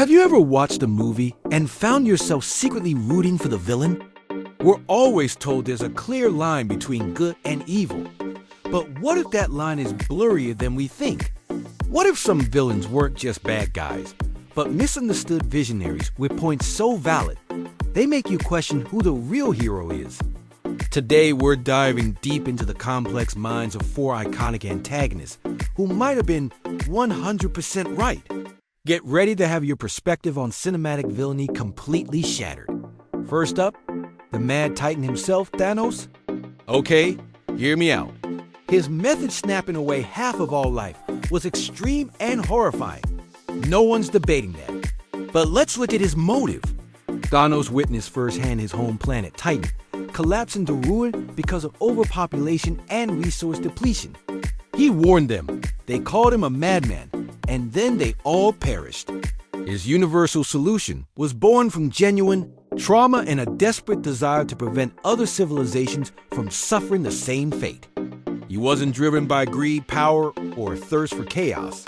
Have you ever watched a movie and found yourself secretly rooting for the villain? We're always told there's a clear line between good and evil. But what if that line is blurrier than we think? What if some villains weren't just bad guys, but misunderstood visionaries with points so valid, they make you question who the real hero is? Today, we're diving deep into the complex minds of four iconic antagonists who might have been 100% right. Get ready to have your perspective on cinematic villainy completely shattered. First up, the Mad Titan himself, Thanos. Okay, hear me out. His method snapping away half of all life was extreme and horrifying. No one's debating that. But let's look at his motive. Thanos witnessed firsthand his home planet, Titan, collapse into ruin because of overpopulation and resource depletion. He warned them. They called him a madman, and then they all perished. His universal solution was born from genuine trauma and a desperate desire to prevent other civilizations from suffering the same fate. He wasn't driven by greed, power, or a thirst for chaos.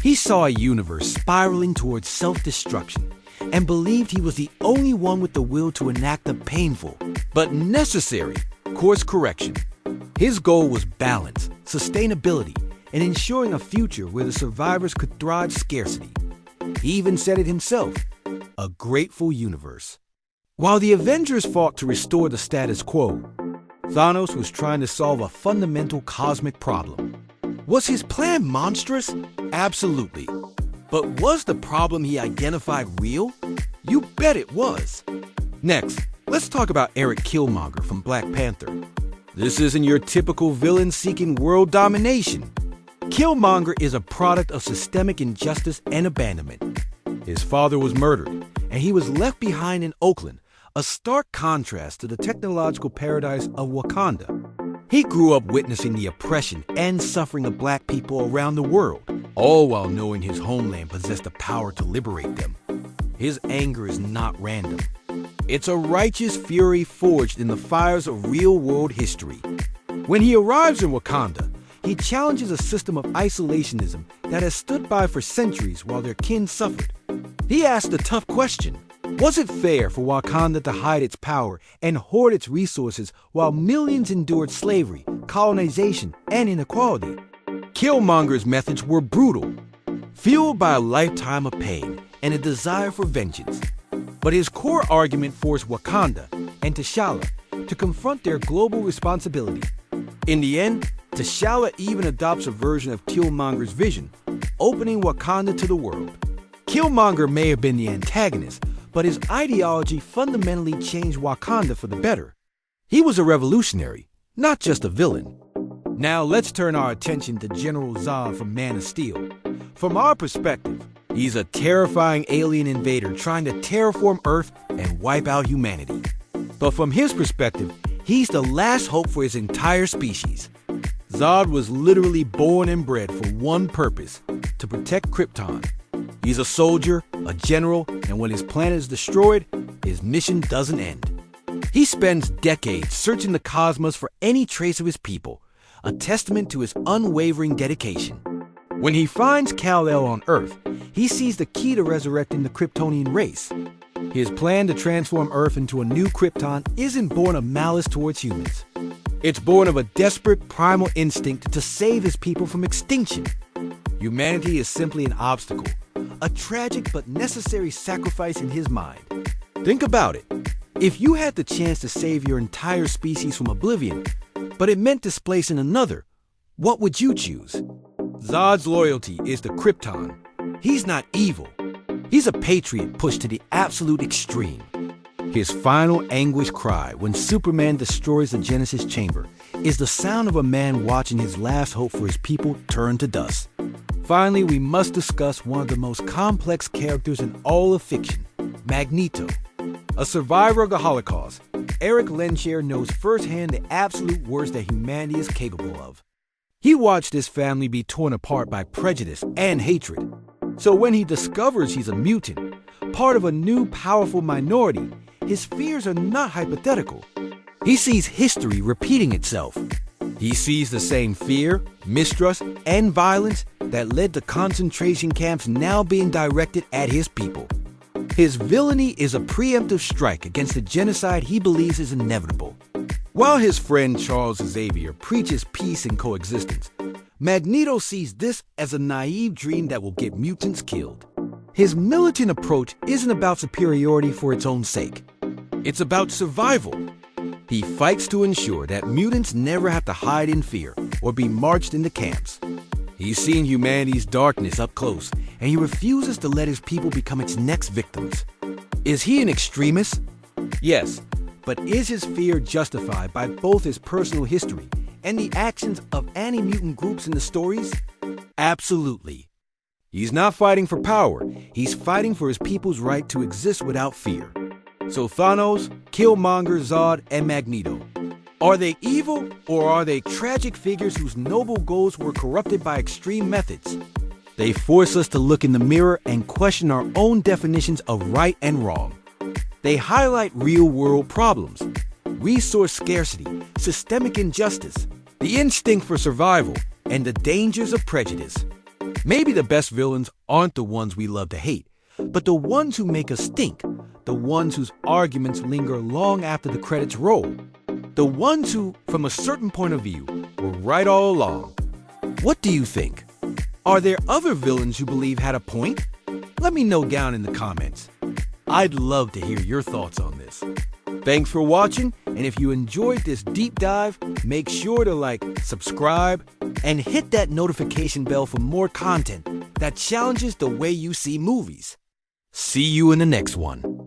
He saw a universe spiraling towards self-destruction and believed he was the only one with the will to enact a painful but necessary course correction. His goal was balance, sustainability, and ensuring a future where the survivors could thrive scarcity. He even said it himself, a grateful universe. While the Avengers fought to restore the status quo, Thanos was trying to solve a fundamental cosmic problem. Was his plan monstrous? Absolutely. But was the problem he identified real? You bet it was. Next, let's talk about Eric Killmonger from Black Panther. This isn't your typical villain seeking world domination. Killmonger is a product of systemic injustice and abandonment. His father was murdered, and he was left behind in Oakland, a stark contrast to the technological paradise of Wakanda. He grew up witnessing the oppression and suffering of black people around the world, all while knowing his homeland possessed the power to liberate them. His anger is not random. It's a righteous fury forged in the fires of real-world history. When he arrives in Wakanda, he challenges a system of isolationism that has stood by for centuries while their kin suffered. He asked the tough question, was it fair for Wakanda to hide its power and hoard its resources while millions endured slavery, colonization, and inequality? Killmonger's methods were brutal, fueled by a lifetime of pain and a desire for vengeance. But his core argument forced Wakanda and T'Challa to confront their global responsibility. In the end, T'Challa even adopts a version of Killmonger's vision, opening Wakanda to the world. Killmonger may have been the antagonist, but his ideology fundamentally changed Wakanda for the better. He was a revolutionary, not just a villain. Now let's turn our attention to General Zod from Man of Steel. From our perspective, he's a terrifying alien invader trying to terraform Earth and wipe out humanity. But from his perspective, he's the last hope for his entire species. Zod was literally born and bred for one purpose, to protect Krypton. He's a soldier, a general, and when his planet is destroyed, his mission doesn't end. He spends decades searching the cosmos for any trace of his people, a testament to his unwavering dedication. When he finds Kal-El on Earth, he sees the key to resurrecting the Kryptonian race. His plan to transform Earth into a new Krypton isn't born of malice towards humans. It's born of a desperate primal instinct to save his people from extinction. Humanity is simply an obstacle, a tragic but necessary sacrifice in his mind. Think about it. If you had the chance to save your entire species from oblivion, but it meant displacing another, what would you choose? Zod's loyalty is to Krypton. He's not evil. He's a patriot pushed to the absolute extreme. His final anguish cry when Superman destroys the Genesis Chamber is the sound of a man watching his last hope for his people turn to dust. Finally, we must discuss one of the most complex characters in all of fiction, Magneto. A survivor of the Holocaust, Eric Lehnsherr knows firsthand the absolute worst that humanity is capable of. He watched his family be torn apart by prejudice and hatred. So when he discovers he's a mutant, part of a new powerful minority, his fears are not hypothetical. He sees history repeating itself. He sees the same fear, mistrust, and violence that led to concentration camps now being directed at his people. His villainy is a preemptive strike against the genocide he believes is inevitable. While his friend Charles Xavier preaches peace and coexistence, Magneto sees this as a naive dream that will get mutants killed. His militant approach isn't about superiority for its own sake. It's about survival. He fights to ensure that mutants never have to hide in fear or be marched into camps. He's seen humanity's darkness up close, and he refuses to let his people become its next victims. Is he an extremist? Yes, but is his fear justified by both his personal history and the actions of anti-mutant groups in the stories? Absolutely. He's not fighting for power, he's fighting for his people's right to exist without fear. So Thanos, Killmonger, Zod, and Magneto. Are they evil, or are they tragic figures whose noble goals were corrupted by extreme methods? They force us to look in the mirror and question our own definitions of right and wrong. They highlight real-world problems, resource scarcity, systemic injustice, the instinct for survival, and the dangers of prejudice. Maybe the best villains aren't the ones we love to hate, but the ones who make us think, the ones whose arguments linger long after the credits roll, the ones who, from a certain point of view, were right all along. What do you think? Are there other villains you believe had a point? Let me know down in the comments. I'd love to hear your thoughts on this. Thanks for watching, and if you enjoyed this deep dive, make sure to like, subscribe, and hit that notification bell for more content that challenges the way you see movies. See you in the next one.